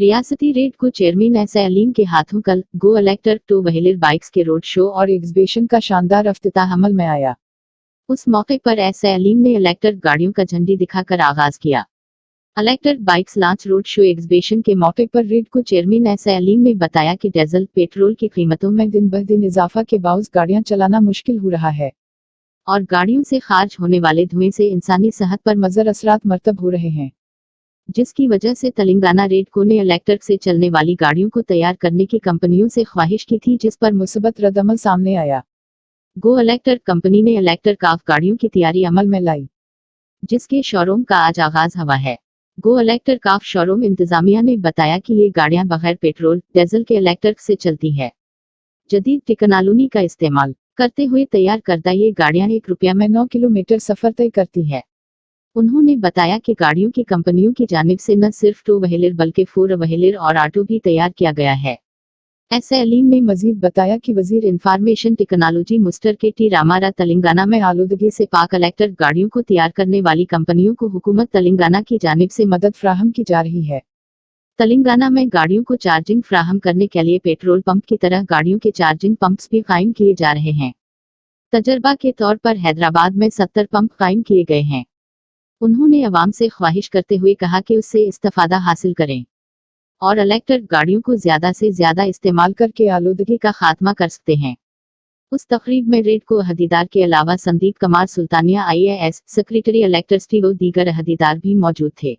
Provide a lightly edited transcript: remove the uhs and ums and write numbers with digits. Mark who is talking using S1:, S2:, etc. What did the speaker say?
S1: रियासती रेड को chairman S A Aleem के हाथों कल गो इलेक्टर टू व्हीलर बाइक्स के रोड शो और एग्जीबिशन का शानदार अफ्तिताह अमल में आया। उस मौके पर एसए अलीम ने इलेक्टर गाड़ियों का झंडी दिखाकर आगाज किया। इलेक्टर bikes launch road show exhibition के मौके पर रेड को चेयरमैन एसए अलीम ने बताया कि डीजल पेट्रोल की कीमतों में दिन ब दिन इजाफा के बावजूद गाड़ियां चलाना मुश्किल हो रहा है और गाड़ियों से खारिज होने वाले धुएं से इंसानी सेहत पर मुज़र असरात मरतब हो रहे हैं, जिसकी वजह से तेलंगाना रेडको ने इलेक्ट्रिक से चलने वाली गाड़ियों को तैयार करने की कंपनियों से ख्वाहिश की थी, जिस पर मुस्बत रद्दअमल सामने आया। गो इलेक्ट्रिक कंपनी ने इलेक्ट्रिक काफ गाड़ियों की तैयारी अमल में लाई, जिसके शोरूम का आज आगाज हुआ है। गो इलेक्ट्रिक काफ शोरूम इंतजामिया ने बताया कि ये गाड़ियां बगैर पेट्रोल डीजल के इलेक्ट्रिक से चलती है। जदीद टेक्नोलॉजी का इस्तेमाल करते हुए तैयार करदा ये गाड़ियां ₹1 में 9 किलोमीटर सफर तय करती है। उन्होंने बताया कि गाड़ियों की कंपनियों की जानिब से न सिर्फ टू व्हीलर बल्कि फोर व्हीलर और ऑटो भी तैयार किया गया है। एसए अलीम ने मजीद बताया कि वजीर इंफॉर्मेशन टेक्नोलॉजी मिस्टर के टी रामारा तेलंगाना में आलूदगी से पाक इलेक्ट्रिक गाड़ियों को तैयार करने वाली कंपनियों को हुकूमत तेलंगाना की जानिब से मदद फ्राहम की जा रही है। तेलंगाना में गाड़ियों को चार्जिंग फ्राहम करने के लिए पेट्रोल पंप की तरह गाड़ियों के चार्जिंग पंप्स भी कायम किए जा रहे हैं। तजर्बा के तौर पर हैदराबाद में 70 पंप कायम किए गए हैं। उन्होंने अवाम से ख्वाहिश करते हुए कहा कि उससे इस्तेफादा हासिल करें और इलेक्ट्रिक गाड़ियों को ज्यादा से ज्यादा इस्तेमाल करके आलूदगी का खात्मा कर सकते हैं। उस तकरीब में रेडको अहदेदार के अलावा Sandeep Kumar Sultania IAS secretary electricity व दीगर अहदेदार भी मौजूद थे।